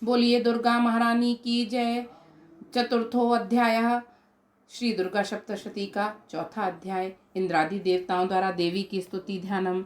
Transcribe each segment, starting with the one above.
बोलिए दुर्गा महारानी की जय। चतुर्थो अध्याय। श्री दुर्गा सप्तशती का चौथा अध्याय। इंद्रादि देवताओं द्वारा देवी की स्तुति ध्यानम।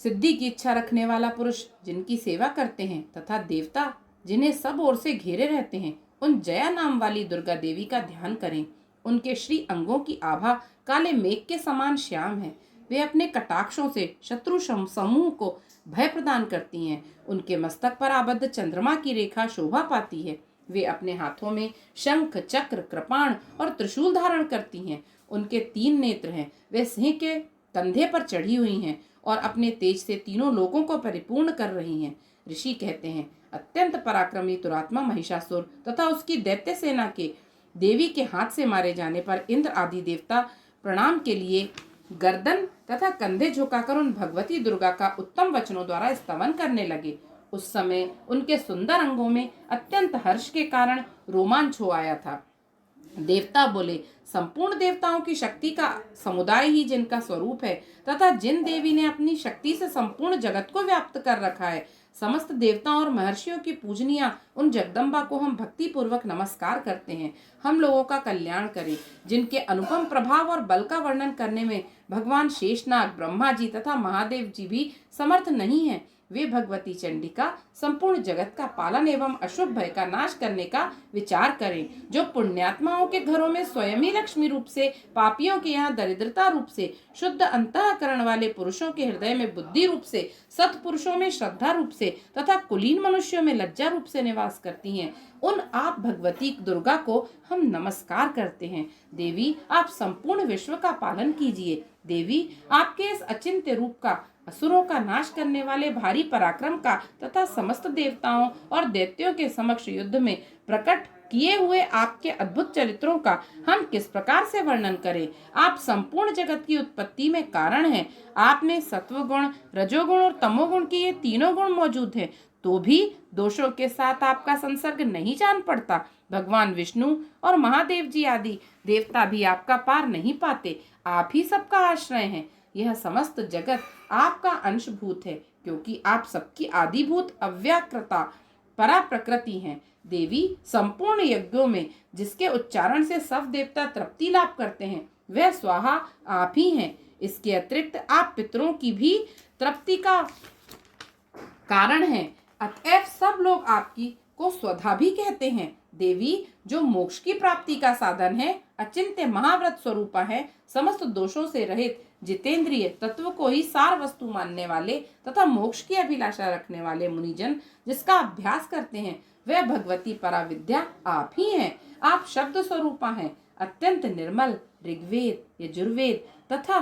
सिद्धि की इच्छा रखने वाला पुरुष जिनकी सेवा करते हैं तथा देवता जिन्हें सब ओर से घेरे रहते हैं, उन जया नाम वाली दुर्गा देवी का ध्यान करें। उनके श्री अंगों की आभा काले मेघ के समान श्याम है। वे अपने कटाक्षों से शत्रु समूह को भय प्रदान करती हैं। उनके मस्तक पर आबद्ध चंद्रमा की रेखा शोभा पाती है। वे अपने हाथों में शंख, चक्र, कृपाण और त्रिशूल धारण करती हैं। उनके 3 नेत्र हैं। वे सिंह के कंधे पर चढ़ी हुई हैं और अपने तेज से तीनों लोगों को परिपूर्ण कर रही हैं। ऋषि कहते हैं, अत्यंत पराक्रमी दुरात्मा महिषासुर तथा उसकी दैत्य सेना के देवी के हाथ से मारे जाने पर इंद्र आदि देवता प्रणाम के लिए गर्दन तथा कंधे झुकाकर उन भगवती दुर्गा का उत्तम वचनों द्वारा स्तवन करने लगे। उस समय उनके सुंदर अंगों में अत्यंत हर्ष के कारण रोमांच हो आया था। देवता बोले, संपूर्ण देवताओं की शक्ति का समुदाय ही जिनका स्वरूप है तथा जिन देवी ने अपनी शक्ति से संपूर्ण जगत को व्याप्त कर रखा है, समस्त देवताओं और महर्षियों की पूजनिया उन जगदम्बा को हम भक्ति पूर्वक नमस्कार करते हैं। हम लोगों का कल्याण करें। जिनके अनुपम प्रभाव और बल का वर्णन करने में भगवान शेषनाग, ब्रह्मा जी तथा महादेव जी भी समर्थ नहीं है, वे भगवती चंडिका संपूर्ण जगत का पालन एवं अशुभ भय का नाश करने का विचार करें। जो पुण्यात्माओं के घरों में स्वयं ही लक्ष्मी रूप से, पापियों के यहाँ दरिद्रता रूप से, शुद्ध अंतःकरण वाले पुरुषों के हृदय में बुद्धि रूप से, सत्पुरुषों में श्रद्धा रूप से तथा कुलीन मनुष्यों में लज्जा रूप से निवास करती हैं, उन आप भगवती दुर्गा को हम नमस्कार करते हैं। देवी, आप संपूर्ण विश्व का पालन कीजिए। देवी, आपके इस अचिंत्य रूप का, असुरों का नाश करने वाले भारी पराक्रम का तथा समस्त देवताओं और दैत्यों के समक्ष युद्ध में प्रकट किए हुए आपके अद्भुत चरित्रों का हम किस प्रकार से वर्णन करें। आप संपूर्ण जगत की उत्पत्ति में कारण हैं। आप में सत्वगुण, रजोगुण और तमोगुण के ये तीनों गुण मौजूद हैं, तो भी दोषों के साथ आपका संसर्ग नहीं जान पड़ता। भगवान विष्णु और महादेव जी आदि देवता भी आपका पार नहीं पाते। आप ही सबका आश्रय हैं। यह समस्त जगत आपका अंशभूत है, क्योंकि आप सबकी आदिभूत अव्याकृता परा प्रकृति हैं। देवी, संपूर्ण यज्ञों में जिसके उच्चारण से सब देवता तृप्ति लाभ करते हैं, वह स्वाहा आप ही हैं। इसके अतिरिक्त आप पितरों की भी तृप्ति का कारण हैं। अतएव सब लोग आपकी को स्वधा भी कहते हैं। देवी, जो मोक्ष की प्राप्ति का साधन है, अचिंत्य महाव्रत स्वरूपा है, समस्त दोषों से रहित, जितेंद्रिय, तत्व को ही सार वस्तु मानने वाले तथा मोक्ष की अभिलाषा रखने वाले मुनिजन जिसका अभ्यास करते हैं, वह भगवती पराविद्या आप ही हैं। आप शब्द स्वरूपा हैं। अत्यंत निर्मल ऋग्वेद, यजुर्वेद तथा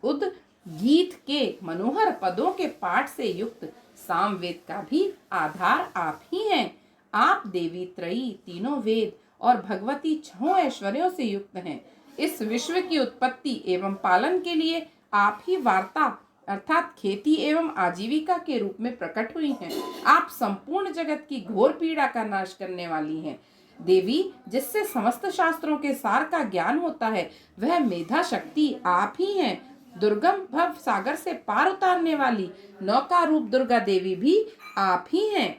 उद्गीत के मनोहर पदों के पाठ से युक्त सामवेद का भी आधार आप ही हैं। आप देवी त्रयी, तीनों वेद और भगवती 6 ऐश्वर्यों से युक्त हैं। इस विश्व की उत्पत्ति एवं पालन के लिए आप ही वार्ता अर्थात खेती एवं आजीविका के रूप में प्रकट हुई हैं। आप संपूर्ण जगत की घोर पीड़ा का नाश करने वाली हैं। देवी, जिससे समस्त शास्त्रों के सार का ज्ञान होता है, वह मेधा शक्ति आप ही हैं। दुर्गम भव सागर से पार उतारने वाली नौका रूप दुर्गा देवी भी आप ही हैं।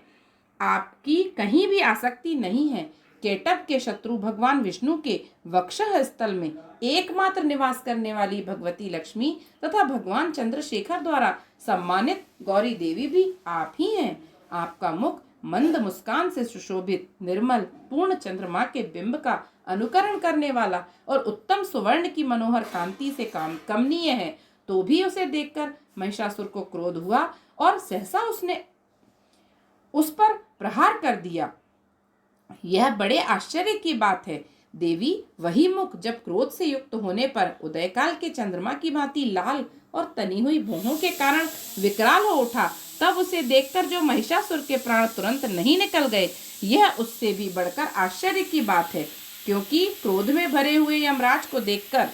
आपकी कहीं भी आसक्ति नहीं है। केटव के शत्रु भगवान विष्णु के वक्षः स्थल में एकमात्र निवास करने वाली भगवती लक्ष्मी तथा भगवान चंद्रशेखर द्वारा सम्मानित गौरी देवी भी आप ही हैं। आपका मुख मंद मुस्कान से सुशोभित, निर्मल, पूर्ण चंद्रमा के बिंब का अनुकरण करने वाला और उत्तम सुवर्ण की मनोहर कांति से कमनीय है। तो भी उसे देखकर महिषासुर को क्रोध हुआ और सहसा उसने उस पर प्रहार कर दिया। यह बड़े आश्चर्य की बात है। देवी, वही मुख जब क्रोध से युक्त होने पर उदयकाल के चंद्रमा की भांति लाल और तनी हुई भौहों के कारण विकराल हो उठा, तब उसे देखकर जो महिषासुर के प्राण तुरंत नहीं निकल गए, यह उससे भी बढ़कर आश्चर्य की बात है। क्योंकि क्रोध में भरे हुए यमराज को देखकर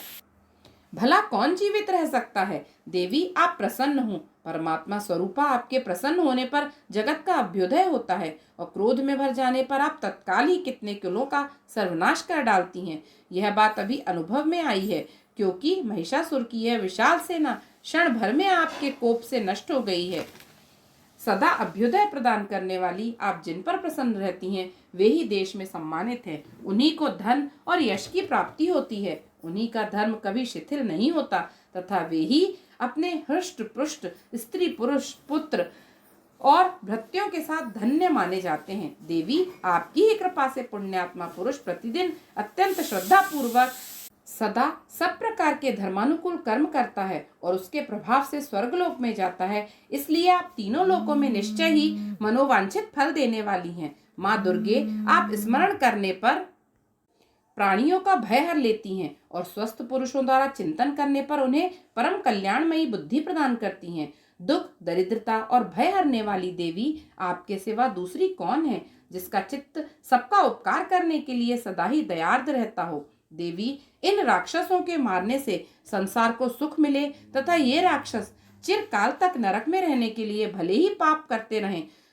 भला कौन जीवित रह सकता है। देवी, आप प्रसन्न हो। परमात्मा स्वरूपा आपके प्रसन्न होने पर जगत का अभ्युदय होता है और क्रोध में भर जाने पर आप तत्काल ही कितने कुलों का सर्वनाश कर डालती हैं। यह बात अभी अनुभव में आई है, क्योंकि महिषासुर की यह विशाल सेना क्षण भर में आपके कोप से नष्ट हो गई है। सदा अभ्युदय प्रदान करने वाली आप जिन पर प्रसन्न रहती हैं वे ही देश में सम्मानित हैं। उन्हीं को धन और यश की प्राप्ति होती है। उन्हीं का धर्म कभी शिथिल नहीं होता तथा वे ही अपने हृष्ट पुष्ट स्त्री पुरुष पुत्र और भृत्यों के साथ धन्य माने जाते हैं। देवी, आपकी ही कृपा से पुण्यात्मा पुरुष प्रतिदिन अत्यंत श्रद्धा पूर्वक सदा सब प्रकार के धर्मानुकूल कर्म करता है और उसके प्रभाव से स्वर्गलोक में जाता है। इसलिए आप तीनों लोकों में निश्चय ही मनोवांछित फल देने वाली हैं। माँ दुर्गे, आप स्मरण करने पर प्राणियों का भय हर लेती हैं और स्वस्थ पुरुषों द्वारा चिंतन करने पर उन्हें परम कल्याणमयी बुद्धि प्रदान करती हैं। दुख, दरिद्रता और भय हरने वाली देवी, आपके सिवा दूसरी कौन है जिसका चित्त सबका उपकार करने के लिए सदा ही दयार्द रहता हो। देवी, इन राक्षसों के मारने से संसार को सुख मिले तथा ये राक्षस चिरकाल तक नरक में रहने के लिए भले ही पाप करते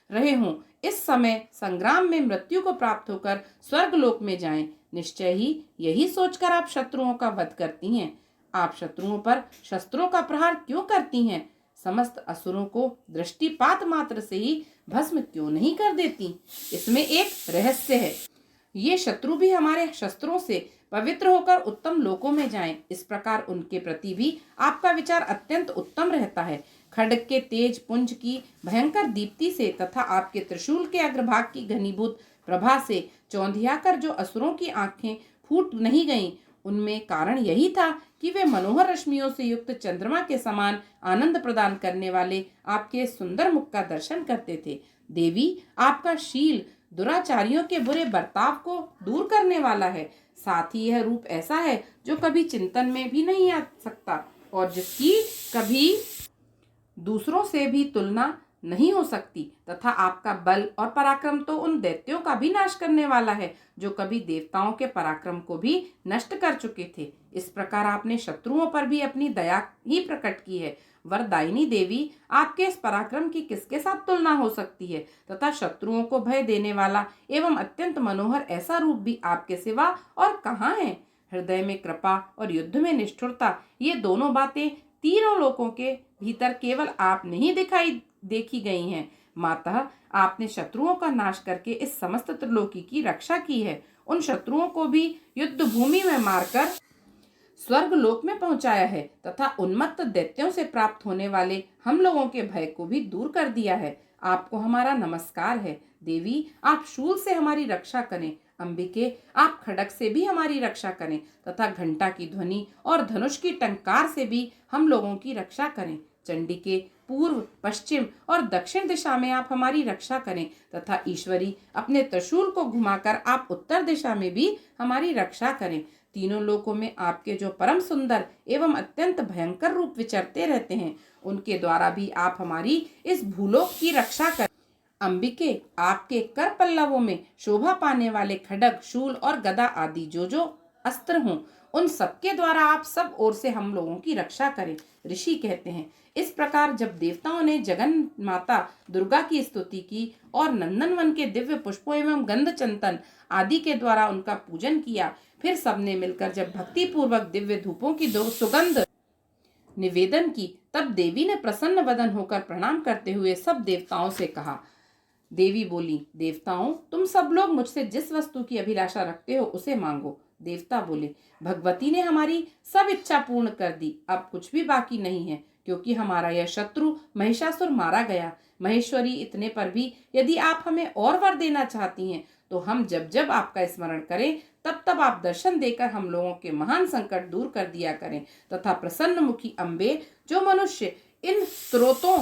रहे हों, इस समय संग्राम में मृत्यु को प्राप्त होकर स्वर्गलोक में जाएं। निश्चय ही यही सोचकर आप शत्रुओं का वध करती हैं। आप शत्रुओं पर शस्त्रों का प्रहार क्यों करती हैं? समस्त असुरों को दृष्टिपात मात्र से ही भस्म क्यों नहीं कर देती? इसमें एक रहस्य है। ये शत्रु भी हमारे शस्त्रों से पवित्र होकर उत्तम लोकों में जाएं। इस प्रकार उनके प्रति भी आपका विचार अत्यंत उत्तम रहता है। खड्ग के तेज पुंज की भयंकर दीप्ति से तथा आपके त्रिशूल के अग्रभाग की घनीभूत प्रभा से चौंधियाकर जो असुरों की आंखें फूट नहीं गईं, उनमें कारण यही था कि वे मनोहर रश्मियों से युक्त चंद्रमा के समान आनंद प्रदान करने वाले आपके सुंदर मुख का दर्शन करते थे। देवी, आपका शील दुराचारियों के बुरे बर्ताव को दूर करने वाला है। साथ ही यह रूप ऐसा है जो कभी चिंतन में भी नहीं आ सकता और जिसकी कभी दूसरों से भी तुलना नहीं हो सकती, तथा आपका बल और पराक्रम तो उन दैत्यों का भी नाश करने वाला है जो कभी देवताओं के पराक्रम को भी नष्ट कर चुके थे। इस प्रकार आपने शत्रुओं पर भी अपनी दया ही प्रकट की है। वरदायिनी देवी, आपके इस पराक्रम की किसके साथ तुलना हो सकती है? तथा शत्रुओं को भय देने वाला एवं अत्यंत मनोहर ऐसा रूप भी आपके सिवा और कहाँ है? हृदय में कृपा और युद्ध में निष्ठुरता, ये दोनों बातें तीनों लोकों के भीतर केवल आप नहीं देखी गई हैं। माता, आपने शत्रुओं का नाश करके इस समस्त त्रिलोकी की रक्षा की है। उन शत्रुओं को भी युद्ध भूमि में मारकर स्वर्ग लोक में पहुंचाया है तथा उन्मत्त दैत्यों से प्राप्त होने वाले हम लोगों के भय को भी दूर कर दिया है। आपको हमारा नमस्कार है। देवी, आप शूल से हमारी रक्षा करें। अंबिके, आप खड्ग से भी हमारी रक्षा करें तथा घंटा की ध्वनि और धनुष की टंकार से भी हम लोगों की रक्षा करें। चंडिके, पूर्व, पश्चिम और दक्षिण दिशा में आप हमारी रक्षा करें तथा ईश्वरी, अपने त्रिशूल को घुमाकर आप उत्तर दिशा में भी हमारी रक्षा करें। तीनों लोकों में आपके जो परम सुंदर एवं अत्यंत भयंकर रूप विचरते रहते हैं, उनके द्वारा भी आप हमारी इस भूलोक की रक्षा करें। अंबिके, आपके कर पल्लवों में शोभा पाने वाले खड्ग, शूल और गदा आदि जो अस्त्र हों, उन सबके द्वारा आप सब ओर से हम लोगों की रक्षा करें। ऋषि कहते हैं, इस प्रकार जब देवताओं ने जगन माता दुर्गा की स्तुति की और नंदनवन के दिव्य पुष्पों एवं गंध चंदन आदि के द्वारा उनका पूजन किया, फिर सबने मिलकर जब भक्ति पूर्वक दिव्य धूपों की दो सुगंध निवेदन की, तब देवी ने प्रसन्न वदन होकर प्रणाम करते हुए सब देवताओं से कहा। देवी बोली, देवताओं, तुम सब लोग मुझसे जिस वस्तु की अभिलाषा रखते हो उसे मांगो। देवता बोले, भगवती ने हमारी सब इच्छा पूर्ण कर दी, अब कुछ भी बाकी नहीं है, क्योंकि हमारा यह शत्रु महिषासुर मारा गया। महेश्वरी, इतने पर भी यदि आप हमें और वर देना चाहती हैं तो हम जब जब आपका स्मरण करें तब तब आप दर्शन देकर हम लोगों के महान संकट दूर कर दिया करें तथा प्रसन्न मुखी अम्बे, जो मनुष्य इन स्त्रोतों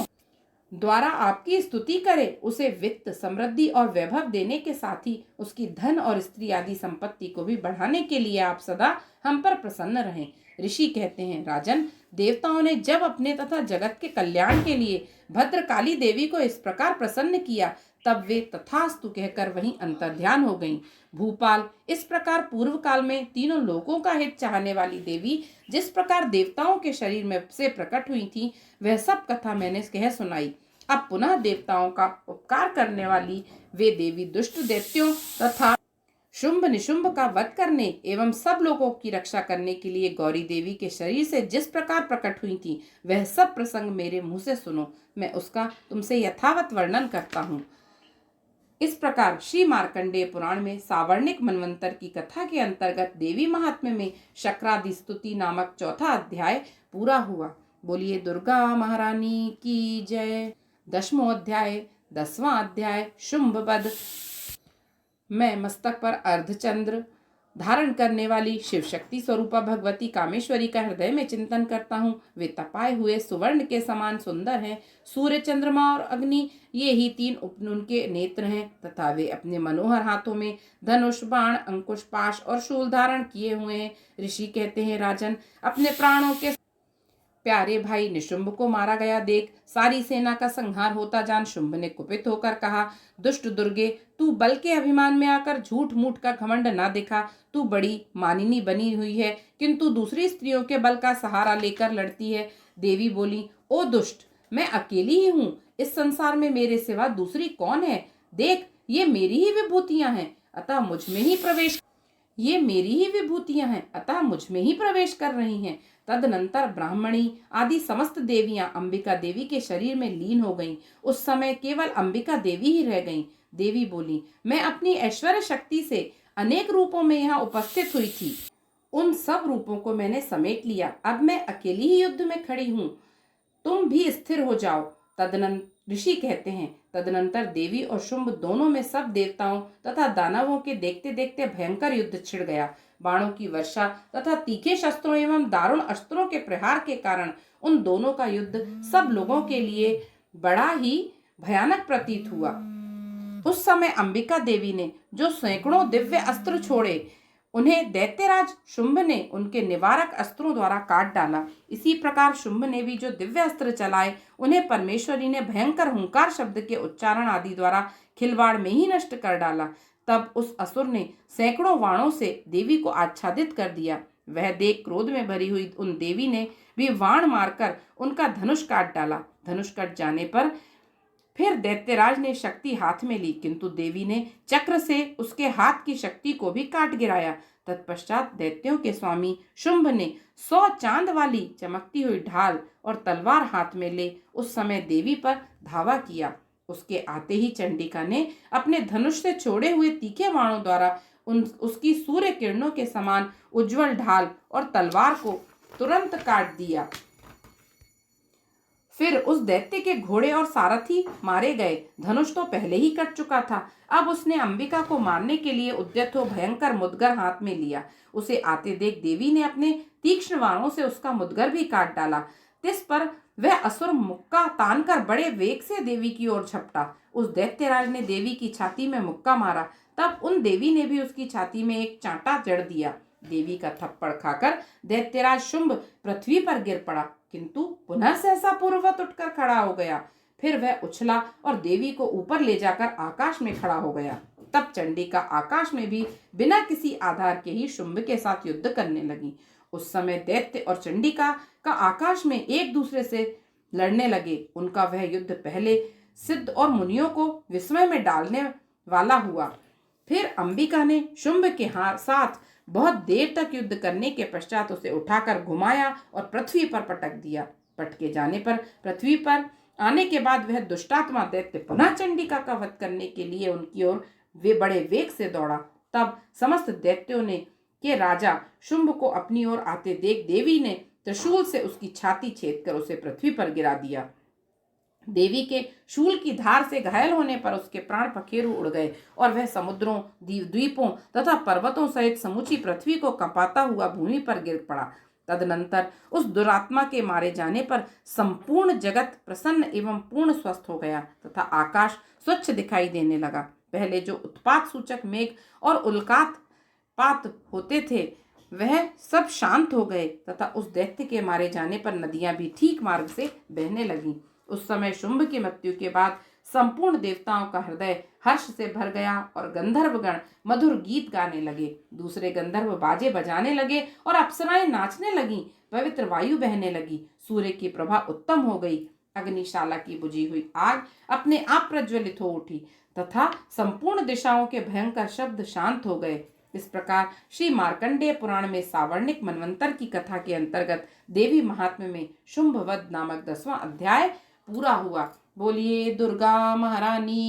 द्वारा आपकी स्तुति करे, उसे वित्त, समृद्धि और वैभव देने के साथ ही उसकी धन और स्त्री आदि संपत्ति को भी बढ़ाने के लिए आप सदा हम पर प्रसन्न रहें। ऋषि कहते हैं, राजन, देवताओं ने जब अपने तथा जगत के कल्याण के लिए भद्रकाली देवी को इस प्रकार प्रसन्न किया, तब वे तथास्तु कहकर वहीं अंतर्ध्यान हो गईं। भूपाल, इस प्रकार पूर्व काल में तीनों लोकों का हित चाहने वाली देवी जिस प्रकार देवताओं के शरीर में से प्रकट हुई थी, वह सब कथा मैंने कह सुनाई। अब पुनः देवताओं का उपकार करने वाली वे देवी दुष्ट दैत्यों तथा शुंभ निशुंभ का वध करने एवं सब लोगों की रक्षा करने के लिए गौरी देवी के शरीर से जिस प्रकार प्रकट हुई थी, वह सब प्रसंग मेरे मुंह से सुनो। मैं उसका तुमसे यथावत वर्णन करता हूँ। इस प्रकार श्री मार्कंडेय पुराण में सावर्णिक मनवंतर की कथा के अंतर्गत देवी महात्म्य में शक्रादि स्तुति नामक चौथा अध्याय पूरा हुआ। बोलिए दुर्गा महारानी की जय। 10वां अध्याय। 10वां अध्याय शुंभ वध। मैं मस्तक पर अर्धचंद्र धारण करने वाली शिव शक्ति स्वरूपा भगवती कामेश्वरी का हृदय में चिंतन करता हूँ। वे तपाए हुए सुवर्ण के समान सुंदर हैं। सूर्य, चंद्रमा और अग्नि, ये ही तीन उनके नेत्र हैं तथा वे अपने मनोहर हाथों में धनुष, बाण, अंकुश, पाश और शूल धारण किए हुए हैं। ऋषि कहते हैं, राजन, अपने प्राणों के प्यारे भाई निशुंभ को मारा गया देख सारी सेना का संहार होता जान शुंभ ने कुपित होकर कहा, दुष्ट दुर्गे, तू बल के अभिमान में आकर झूठ मूठ का घमंड ना दिखा। तू बड़ी मानिनी बनी हुई है, किंतु दूसरी स्त्रियों के बल का सहारा लेकर लड़ती है। देवी बोली, ओ दुष्ट, मैं अकेली ही हूँ। इस संसार में मेरे सिवा दूसरी कौन है? देख, ये मेरी ही विभूतियां हैं, अतः मुझ में ही प्रवेश कर रही हैं। तदनंतर ब्राह्मणी आदि समस्त देवियां अंबिका देवी के शरीर में लीन हो गईं। उस समय केवल अंबिका देवी ही रह गईं। देवी बोली, मैं अपनी ऐश्वर्य शक्ति से अनेक रूपों में यहाँ उपस्थित हुई थी। उन सब रूपों को मैंने समेट लिया। अब मैं अकेली ही युद्ध में खड़ी हूँ। तुम भी स्थिर हो जाओ। तदनंतर ऋषि कहते हैं, तदनंतर देवी और शुंभ दोनों में सब देवताओं तथा दानवों के देखते देखते भयंकर युद्ध छिड़ गया। बाणों की वर्षा तथा तीखे शस्त्रों एवं दारुण अस्त्रों के प्रहार के कारण उन दोनों का युद्ध सब लोगों के लिए बड़ा ही भयानक प्रतीत हुआ। उस समय अंबिका देवी ने जो सैकड़ों दिव्य अस्त्र छोड़े, उन्हें दैत्यराज शुंभ ने उनके निवारक अस्त्रों द्वारा काट डाला। इसी प्रकार शुंभ ने भी जो दिव्य अस्त्र चलाए, उन्हें परमेश्वरी ने भयंकर हुंकार शब्द के उच्चारण आदि द्वारा खिलवाड़ में ही नष्ट कर डाला। तब उस असुर ने सैकड़ों बाणों से देवी को आच्छादित कर दिया। वह देख क्रोध में भरी हुई उन देवी ने भी बाण मारकर उनका धनुष काट डाला। धनुष कट जाने पर फिर दैत्यराज ने शक्ति हाथ में ली, किंतु देवी ने चक्र से उसके हाथ की शक्ति को भी काट गिराया। तत्पश्चात दैत्यों के स्वामी शुंभ ने 100 चांद वाली चमकती हुई ढाल और तलवार हाथ में ले उस समय देवी पर धावा किया। उसके आते ही चंडिका ने अपने धनुष से छोड़े हुए तीखे बाणों द्वारा उसकी सूर्य किरणों के समान उज्जवल ढाल और तलवार को तुरंत काट दिया। फिर उस दैत्य के घोड़े और सारथी मारे गए। धनुष तो पहले ही कट चुका था। अब उसने अंबिका को मारने के लिए उद्यत हो भयंकर मुदगर हाथ में लिया। उसे आते देख देवी ने अपने तीक्ष्ण बाणों से उसका मुदगर भी काट डाला। तिस पर वह असुर मुक्का तानकर बड़े वेग से देवी की ओर झपटा। उस दैत्यराज ने देवी की छाती में मुक्का मारा। तब उन देवी ने भी उसकी छाती में एक चांटा जड़ दिया। देवी का थप्पड़ खाकर दैत्यराज शुंभ पृथ्वी पर गिर पड़ा, किंतु पुनः सहसा पूर्ववत उठकर खड़ा हो गया। फिर वह उछला और देवी को ऊपर ले जाकर आकाश में खड़ा हो गया। तब चंडिका आकाश में भी बिना किसी आधार के ही शुंभ के साथ युद्ध करने लगी। उस समय दैत्य और चंडिका का आकाश में एक दूसरे से लड़ने लगे। उनका वह युद्ध पहले सिद्ध और मुनियों को विस्मय में डालने वाला हुआ। फिर अंबिका ने शुंभ के साथ बहुत देर तक युद्ध करने के पश्चात उसे उठाकर घुमाया और पृथ्वी पर पटक दिया। पटके जाने पर पृथ्वी पर आने के बाद वह दुष्टात्मा दैत्य पुनः चंडिका का वध करने के लिए उनकी ओर वे बड़े वेग से दौड़ा। तब समस्त दैत्यों ने के राजा शुंभ को अपनी ओर आते देख देवी ने त्रिशूल से उसकी छाती छेद कर उसे पृथ्वी पर गिरा दिया। देवी के शूल की धार से घायल होने पर उसके प्राण पखेरु उड़ गए और वह समुद्रों, द्वीपों तथा पर्वतों सहित समूची पृथ्वी को कंपाता हुआ भूमि पर गिर पड़ा। तदनंतर उस दुरात्मा के मारे जाने पर संपूर्ण जगत प्रसन्न एवं पूर्ण स्वस्थ हो गया तथा आकाश स्वच्छ दिखाई देने लगा। पहले जो उत्पात सूचक मेघ और उल्कापात होते थे, वह सब शांत हो गए तथा उस दैत्य के मारे जाने पर नदियां भी ठीक मार्ग से बहने लगीं। उस समय शुंभ की मृत्यु के बाद संपूर्ण देवताओं का हृदय हर्ष से भर गया और गंधर्वगण मधुर गीत गाने लगे। दूसरे गंधर्व बाजे बजाने लगे और अप्सराएं नाचने लगीं। पवित्र वायु बहने लगी। सूर्य की प्रभा उत्तम हो गई। अग्निशाला की बुझी हुई आग अपने आप प्रज्वलित हो उठी तथा संपूर्ण दिशाओं के भयंकर शब्द शांत हो गए। इस प्रकार श्री मार्कंडेय पुराण में सावर्णिक मनवंतर की कथा के अंतर्गत देवी महात्म्य में शुंभवध नामक 10वां अध्याय पूरा हुआ। बोलिए दुर्गा महारानी